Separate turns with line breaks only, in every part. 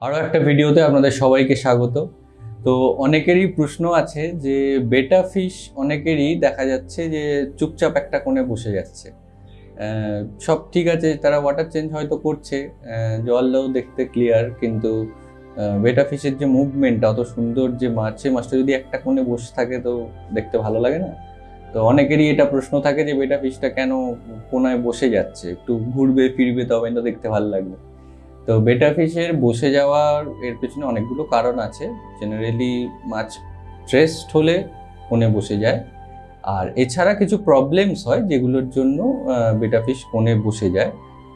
আরও একটা ভিডিওতে আপনাদের সবাইকে স্বাগত। তো অনেকেরই প্রশ্ন আছে যে বেটা ফিশ অনেকেরই দেখা যাচ্ছে যে চুপচাপ একটা কোণে বসে যাচ্ছে। সব ঠিক আছে, তারা ওয়াটার চেঞ্জ হয়তো করছে, জলও দেখতে ক্লিয়ার, কিন্তু বেটা ফিশের যে মুভমেন্টটা অত সুন্দর, যে মাছ, সে মাছটা যদি একটা কোণে বসে থাকে তো দেখতে ভালো লাগে না। তো অনেকেরই এটা প্রশ্ন থাকে যে বেটা ফিশটা কেন কোণায় বসে যাচ্ছে, একটু ঘুরবে ফিরবে তবে তো দেখতে ভালো লাগবে। তো বেটা ফিশের বসে যাওয়ার এর পেছনে অনেকগুলো কারণ আছে। জেনারেলি মাছ স্ট্রেসড হলে কোণে বসে যায়, আর এছাড়া কিছু প্রবলেমস হয় যেগুলোর জন্য বেটা ফিশ কোণে বসে যায়,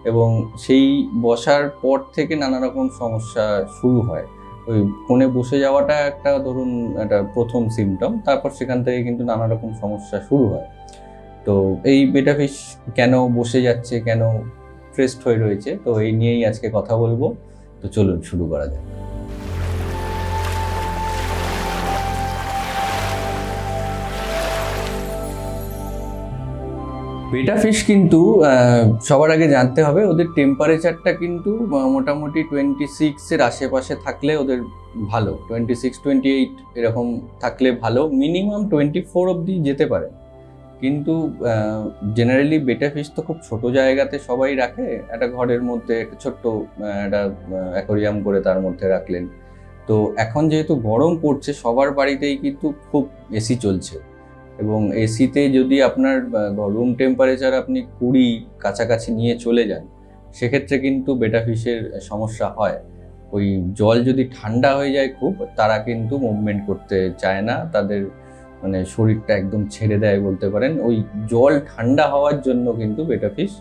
এবং সেই বসার পর থেকে নানা রকম সমস্যা শুরু হয়। ওই কোণে বসে যাওয়াটা একটা, ধরুন, একটা প্রথম সিমটম, তারপর সেখান থেকে কিন্তু নানা রকম সমস্যা শুরু হয়। তো এই বেটা ফিশ কেন বসে যাচ্ছে, কেন স্ট্রেসড হয়ে রয়েছে, তো এই নিয়েই আজকে কথা বলবো। তো চলুন শুরু করা যাক। বেটা ফিশ কিন্তু সবার আগে জানতে হবে ওদের টেম্পারেচারটা কিন্তু মোটামুটি 26-এর আশেপাশে থাকলে ওদের ভালো। 26-28 এরকম থাকলে ভালো, মিনিমাম 24 অবধি যেতে পারে। কিন্তু জেনারেলি বেটা ফিশ তো খুব ছোট জায়গাতে সবাই রাখে, একটা ঘরের মধ্যে একটা ছোট্ট একটা অ্যাকোরিয়াম করে তার মধ্যে রাখলেন। তো এখন যেহেতু গরম পড়ছে, সবার বাড়িতেই কিন্তু খুব এসি চলছে, এবং এসিতে যদি আপনার রুম টেম্পারেচার আপনি 20 কাছাকাছি নিয়ে চলে যান, সেক্ষেত্রে কিন্তু বেটা ফিশের সমস্যা হয়। ওই জল যদি ঠান্ডা হয়ে যায় খুব, তারা কিন্তু মুভমেন্ট করতে চায় না, তাদের মানে শরীরটা একদম ছেড়ে দেয় বলতে পারেন। ওই জল ঠান্ডা হওয়ার জন্য কিন্তু বেটা ফিশ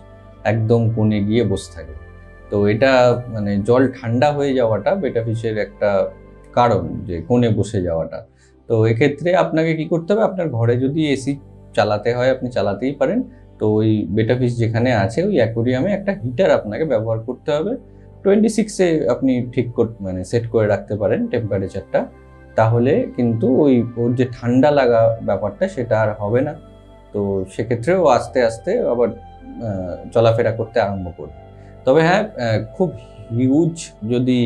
একদম কোণে গিয়ে বসে থাকে। তো এটা মানে জল ঠান্ডা হয়ে যাওয়াটা বেটা ফিশের একটা কারণ, যে কোণে বসে যাওয়াটা। তো এক্ষেত্রে আপনাকে কি করতে হবে, আপনার ঘরে যদি এসি চালাতে হয় আপনি চালাতেই পারেন। তো ওই বেটা ফিশ যেখানে আছে ওই অ্যাকোরিয়ামে একটা হিটার আপনাকে ব্যবহার করতে হবে। 26-এ আপনি ঠিক মানে সেট করে রাখতে পারেন টেম্পারেচারটা, তাহলে কিন্তু ওই ওর যে ঠান্ডা লাগা ব্যাপারটা সেটা আর হবে না। তো সেক্ষেত্রেও আস্তে আস্তে আবার চলাফেরা করতে আরম্ভ করবে। তবে হ্যাঁ, খুব হিউজ যদি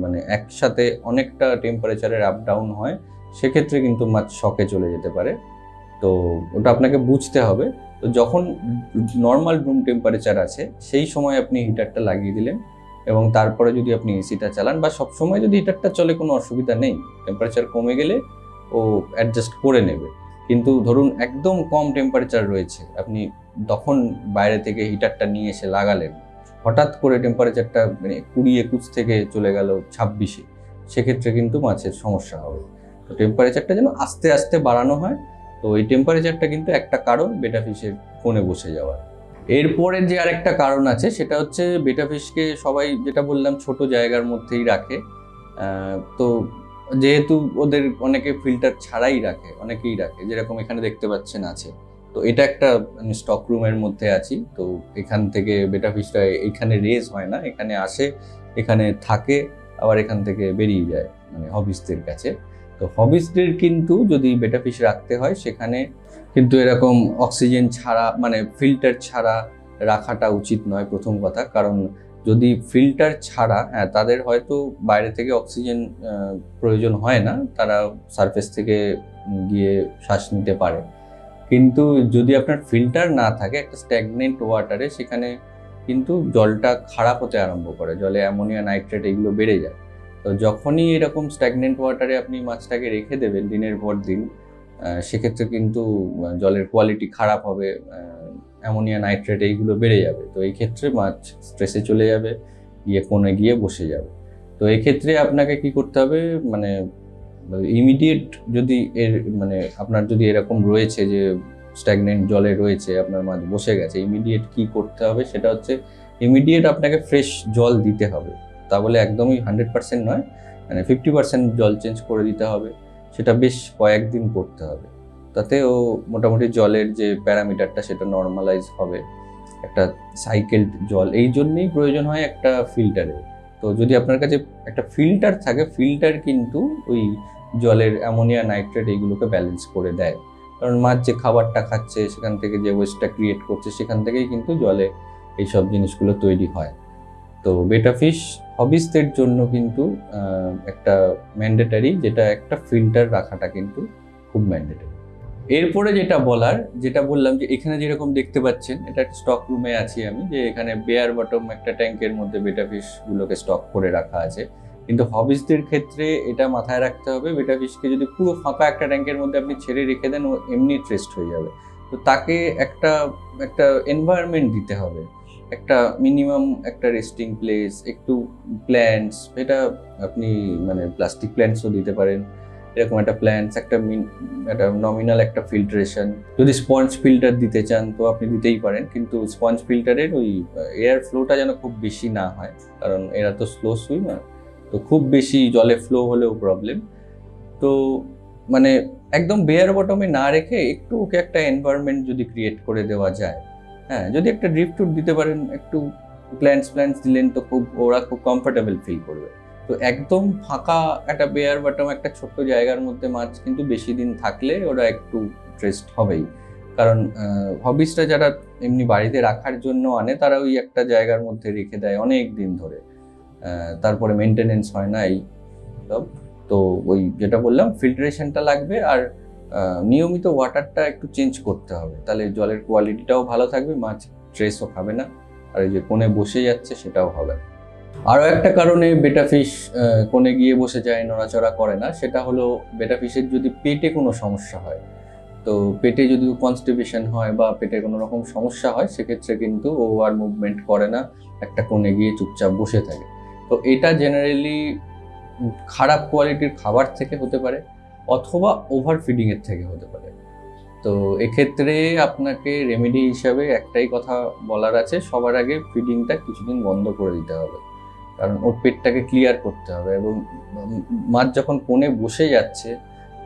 মানে একসাথে অনেকটা টেম্পারেচারের আপ ডাউন হয়, সেক্ষেত্রে কিন্তু মাছ শকে চলে যেতে পারে। তো ওটা আপনাকে বুঝতে হবে। তো যখন নর্মাল রুম টেম্পারেচার আছে সেই সময় আপনি হিটারটা লাগিয়ে দিলেন, এবং তারপরে যদি আপনি এসিটা চালান, বা সবসময় যদি হিটারটা চলে কোনো অসুবিধা নেই, টেম্পারেচার কমে গেলে ও অ্যাডজাস্ট করে নেবে। কিন্তু ধরুন একদম কম টেম্পারেচার রয়েছে, আপনি তখন বাইরে থেকে হিটারটা নিয়ে এসে লাগালেন, হঠাৎ করে টেম্পারেচারটা মানে 20-21 থেকে চলে গেল 26-এ, সেক্ষেত্রে কিন্তু মাছের সমস্যা হবে। তো টেম্পারেচারটা যেন আস্তে আস্তে বাড়ানো হয়। তো এই টেম্পারেচারটা কিন্তু একটা কারণ বেটা ফিশের কোণে বসে যাওয়ার। এরপরে যে আরেকটা কারণ আছে সেটা হচ্ছে, বেটা ফিশকে সবাই, যেটা বললাম, ছোট জায়গার মধ্যেই রাখে। তো যেহেতু ওদের অনেকে ফিল্টার ছাড়াই রাখে, অনেকেই রাখে, যেরকম এখানে দেখতে পাচ্ছেন আছে। তো এটা একটা স্টক রুমের মধ্যে আছি। তো এখান থেকে বেটা ফিশটা এখানে রেজ হয় না, এখানে আসে, এখানে থাকে, আবার এখান থেকে বেরিয়ে যায় মানে হবিসদের কাছে। তো হবিসদের কিন্তু যদি বেটা ফিশ রাখতে হয়, সেখানে কিন্তু এরকম অক্সিজেন ছাড়া মানে ফিল্টার ছাড়া রাখাটা উচিত নয়, প্রথম কথা। কারণ যদি ফিল্টার ছাড়া, হ্যাঁ, তাদের হয়তো বাইরে থেকে অক্সিজেন প্রয়োজন হয় না, তারা সারফেস থেকে গিয়ে শ্বাস নিতে পারে। কিন্তু যদি আপনার ফিল্টার না থাকে একটা স্ট্যাগনেন্ট ওয়াটারে, সেখানে কিন্তু জলটা খারাপ হতে আরম্ভ করে, জলে অ্যামোনিয়া নাইট্রেট এগুলো বেড়ে যায়। তো যখনই এরকম স্ট্যাগনেন্ট ওয়াটারে আপনি মাছটাকে রেখে দেবেন দিনের পর দিন, সেক্ষেত্রে কিন্তু জলের কোয়ালিটি খারাপ হবে, অ্যামোনিয়া নাইট্রেট এইগুলো বেড়ে যাবে। তো এই ক্ষেত্রে মাছ স্ট্রেসে চলে যাবে, গিয়ে কোণে গিয়ে বসে যাবে। তো এই ক্ষেত্রে আপনাকে কি করতে হবে, মানে ইমিডিয়েট যদি এর মানে আপনার যদি এরকম রয়েছে যে স্ট্যাগনেন্ট জলে রয়েছে, আপনার মাছ বসে গেছে, ইমিডিয়েট কি করতে হবে সেটা হচ্ছে, ইমিডিয়েট আপনাকে ফ্রেশ জল দিতে হবে। তা বলে একদমই 100% নয়, মানে 50% জল চেঞ্জ করে দিতে হবে। সেটা বেশ কয়েকদিন করতে হবে, তাতে ও মোটামুটি জলের যে প্যারামিটারটা সেটা নর্মালাইজ হবে। একটা সাইকেলড জল এই জন্যেই প্রয়োজন হয় একটা ফিল্টারের। তো যদি আপনার কাছে একটা ফিল্টার থাকে, ফিল্টার কিন্তু ওই জলের অ্যামোনিয়া নাইট্রেট এইগুলোকে ব্যালেন্স করে দেয়। কারণ মাছ যে খাবারটা খাচ্ছে, সেখান থেকে যে ওয়েস্টটা ক্রিয়েট করছে, সেখান থেকেই কিন্তু জলে এইসব জিনিসগুলো তৈরি হয়। তো বেটা ফিশ হবিসদের জন্য কিন্তু একটা ম্যান্ডেটারি, যেটা একটা ফিল্টার রাখাটা কিন্তু খুব ম্যান্ডেটারি। এরপরে যেটা বললাম যে এখানে যেরকম দেখতে পাচ্ছেন, এটা স্টক রুমে আছি আমি, যে এখানে বেয়ার বটম একটা ট্যাঙ্কের মধ্যে বেটা ফিশ গুলোকে স্টক করে রাখা আছে। কিন্তু হবিসদের ক্ষেত্রে এটা মাথায় রাখতে হবে, বেটা ফিশকে যদি পুরো ফাঁকা একটা ট্যাঙ্কের মধ্যে আপনি ছেড়ে রেখে দেন, ও এমনি ট্রেস্ট হয়ে যাবে। তো তাকে একটা একটা এনভায়রনমেন্ট দিতে হবে, একটা মিনিমাম একটা রেস্টিং প্লেস, একটু প্ল্যান্টস, এটা আপনি মানে প্লাস্টিক প্ল্যান্টসও দিতে পারেন, এরকম একটা প্ল্যান্টস, একটা নমিনাল একটা ফিল্টারেশন। যদি স্পঞ্জ ফিল্টার দিতে চান তো আপনি দিতেই পারেন, কিন্তু স্পঞ্জ ফিল্টারের ওই এয়ার ফ্লোটা যেন খুব বেশি না হয়, কারণ এরা তো স্লো সুইমার, তো খুব বেশি জলে ফ্লো হলেও প্রবলেম। তো মানে একদম বেয়ার বটমে না রেখে একটু ওকে একটা এনভায়রনমেন্ট যদি ক্রিয়েট করে দেওয়া যায়, হ্যাঁ, যদি একটা ড্রিপ টুট দিতে পারেন, একটু প্ল্যান্টস দিলেন, তো ওরা খুব কমফোর্টেবল ফিল করবে। তো একদম ফাঁকা একটা বেয়ার বটম একটা ছোট্ট জায়গার মধ্যে মাছ কিন্তু বেশি দিন থাকলে ওরা একটু স্ট্রেসড হবেই, কারণ হবিসটা যারা এমনি বাড়িতে রাখার জন্য আনে, তারা ওই একটা জায়গার মধ্যে রেখে দেয় অনেক দিন ধরে, তারপরে মেনটেনেন্স হয় না এই সব। তো ওই যেটা বললাম, ফিল্টারেশনটা লাগবে, আর নিয়মিত ওয়াটারটা একটু চেঞ্জ করতে হবে, তাহলে জলের কোয়ালিটিটাও ভালো থাকবে, মাছ স্ট্রেসও খাবে না, আর এই যে কোণে বসে যাচ্ছে সেটাও হবে না। আরও একটা কারণে বেটা ফিশ কোণে গিয়ে বসে যায়, নড়াচড়া করে না, সেটা হলো বেটা ফিশের যদি পেটে কোনো সমস্যা হয়, তো পেটে যদি কনস্টিপেশন হয় বা পেটে কোনো রকম সমস্যা হয়, সেক্ষেত্রে কিন্তু ও আর মুভমেন্ট করে না, একটা কোণে গিয়ে চুপচাপ বসে থাকে। তো এটা জেনারেলি খারাপ কোয়ালিটির খাবার থেকে হতে পারে, অথবা ওভার ফিডিংয়ের থেকে হতে পারে। তো এক্ষেত্রে আপনাকে রেমেডি হিসাবে একটাই কথা বলার আছে, সবার আগে ফিডিংটা কিছুদিন বন্ধ করে দিতে হবে, কারণ ওর পেটটাকে ক্লিয়ার করতে হবে। এবং মাছ যখন কোণে বসে যাচ্ছে,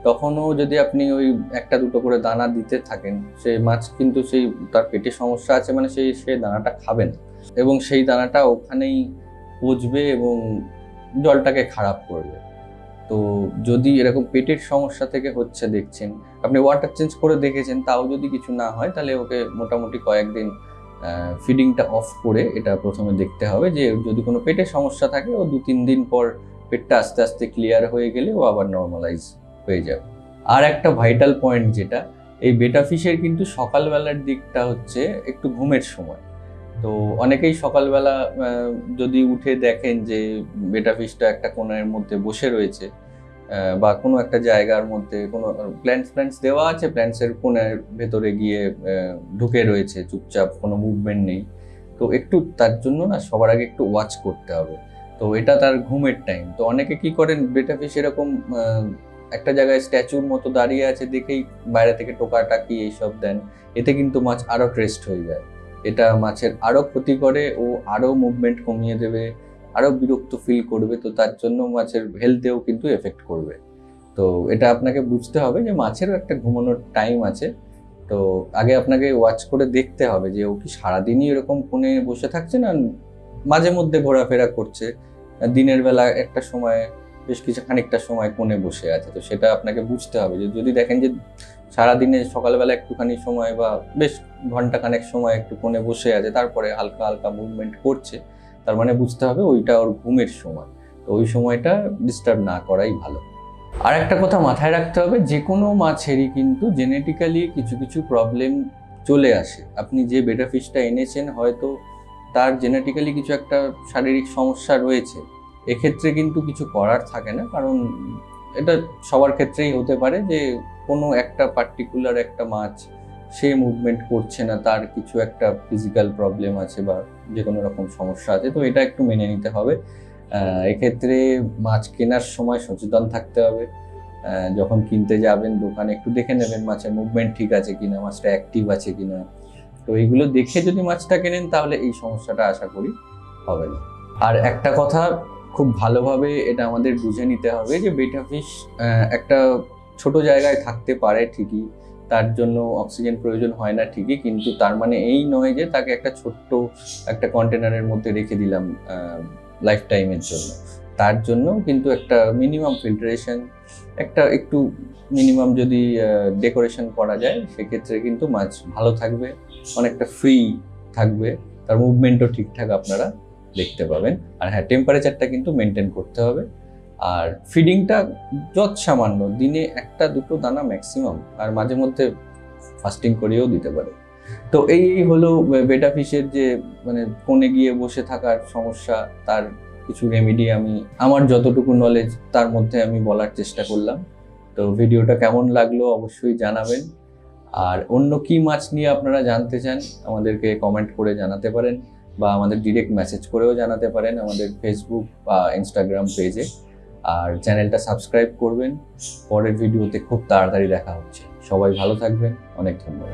তখনও যদি আপনি ওই একটা দুটো করে দানা দিতে থাকেন, সেই মাছ কিন্তু সেই তার পেটে সমস্যা আছে মানে সে দানাটা খাবে না, এবং সেই দানাটা ওখানেই পচবে এবং জলটাকে খারাপ করবে। তো যদি এরকম পেটের সমস্যা থেকে হচ্ছে দেখছেন, আপনি ওয়াটার চেঞ্জ করে দেখেছেন, তাও যদি কিছু না হয়, তাহলে ওকে মোটামুটি কয়েকদিন ফিডিংটা অফ করে এটা প্রথমে দেখতে হবে, যে যদি কোনো পেটের সমস্যা থাকে, ও 2-3 দিন পর পেটটা আস্তে আস্তে ক্লিয়ার হয়ে গেলে ও আবার নর্মালাইজ হয়ে যাবে। আর একটা ভাইটাল পয়েন্ট যেটা, এই বেটা ফিশের কিন্তু সকালবেলার দিকটা হচ্ছে একটু ঘুমের সময়। তো অনেকেই সকালবেলা যদি উঠে দেখেন যে বেটা ফিশটা একটা কোণের মধ্যে বসে রয়েছে, বা কোনো একটা জায়গার মধ্যে কোনো প্ল্যান্টস দেওয়া আছে, প্ল্যান্টসের কোণের ভেতরে গিয়ে ঢুকে রয়েছে চুপচাপ, কোনো মুভমেন্ট নেই, তো একটু তার জন্য না সবার আগে একটু ওয়াচ করতে হবে। তো এটা তার ঘুমের টাইম। তো অনেকে কি করেন, বেটা ফিশ এরকম একটা জায়গায় স্ট্যাচুর মতো দাঁড়িয়ে আছে দেখেই বাইরে থেকে টোকাটাকি এইসব দেন, এতে কিন্তু মাছ আরও ট্রেস্ট হয়ে যায়। এটা মাছের আরও ক্ষতি করে, ও আরও মুভমেন্ট কমিয়ে দেবে, আরও বিরক্ত ফিল করবে, তো তার জন্য মাছের হেলথেও কিন্তু এফেক্ট করবে। তো এটা আপনাকে বুঝতে হবে যে মাছেরও একটা ঘুমানোর টাইম আছে। তো আগে আপনাকে ওয়াচ করে দেখতে হবে যে ও কি সারাদিনই এরকম কোণে বসে থাকছে, না মাঝে মধ্যে ঘোরাফেরা করছে, দিনের বেলা একটা সময় বেশ খানিকটা সময় কোণে বসে আছে। তো সেটা আপনাকে বুঝতে হবে, যে যদি দেখেন যে সারাদিনে সকালবেলা একটুখানি সময় বা বেশ ঘন্টাখানেক সময় একটু কোণে বসে আছে, তারপরে হালকা হালকা মুভমেন্ট করছে, তার মানে বুঝতে হবে ওইটা ওর ঘুমের সময়। তো ওই সময়টা ডিস্টার্ব না করাই ভালো। আর একটা কথা মাথায় রাখতে হবে, যে কোনো মাছেরই কিন্তু জেনেটিক্যালি কিছু কিছু প্রবলেম চলে আসে। আপনি যে বেটা ফিশটা এনেছেন, হয়তো তার জেনেটিক্যালি কিছু একটা শারীরিক সমস্যা রয়েছে, এক্ষেত্রে কিন্তু কিছু করার থাকে না, কারণ এটা সবার ক্ষেত্রেই হতে পারে যে কোনো একটা পার্টিকুলার একটা মাছ সে মুভমেন্ট করছে না, তার কিছু একটা ফিজিক্যাল প্রবলেম আছে বা যে কোনো রকম সমস্যা আছে, তো এটা একটু মেনে নিতে হবে। এক্ষেত্রে মাছ কেনার সময় সচেতন থাকতে হবে। যখন কিনতে যাবেন দোকানে একটু দেখে নেবেন মাছের মুভমেন্ট ঠিক আছে কিনা, মাছটা অ্যাক্টিভ আছে কিনা। তো এইগুলো দেখে যদি মাছটা কেনেন, তাহলে এই সমস্যাটা আশা করি হবে না। আর একটা কথা খুব ভালোভাবে এটা আমাদের বুঝে নিতে হবে, যে বেটা ফিশ একটা ছোট জায়গায় থাকতে পারে ঠিকই, তার জন্য অক্সিজেন প্রয়োজন হয় না ঠিকই, কিন্তু তার মানে এই নয় যে তাকে একটা ছোট্ট একটা কন্টেনারের মধ্যে রেখে দিলাম লাইফ টাইমের জন্য। তার জন্য কিন্তু একটা মিনিমাম ফিল্টারেশন, একটা একটু মিনিমাম যদি ডেকোরেশন করা যায়, সেক্ষেত্রে কিন্তু মাছ ভালো থাকবে, অনেকটা ফ্রি থাকবে, তার মুভমেন্টও ঠিকঠাক আপনারা দেখতে পাবেন। আর হ্যাঁ, টেম্পারেচারটা কিন্তু মেনটেন করতে হবে। আর ফিডিংটা যত সামান্য, দিনে 1-2 দানা ম্যাক্সিমাম, আর মাঝে মধ্যে ফাস্টিং করিয়েও দিতে পারে। তো এই হলো বেটা ফিশের যে মানে কোণে গিয়ে বসে থাকার সমস্যা, তার কিছু রেমেডি আমি আমার যতটুকু নলেজ তার মধ্যে আমি বলার চেষ্টা করলাম। তো ভিডিওটা কেমন লাগলো অবশ্যই জানাবেন। আর অন্য কি মাছ নিয়ে আপনারা জানতে চান আমাদেরকে কমেন্ট করে জানাতে পারেন, বা আমাদের ডিরেক্ট মেসেজ করেও জানাতে পারেন আমাদের ফেসবুক বা ইনস্টাগ্রাম পেজে। আর চ্যানেলটা সাবস্ক্রাইব করবেন। পরের ভিডিওতে খুব তাড়াতাড়ি দেখা হচ্ছে। সবাই ভালো থাকবেন, অনেক ধন্যবাদ।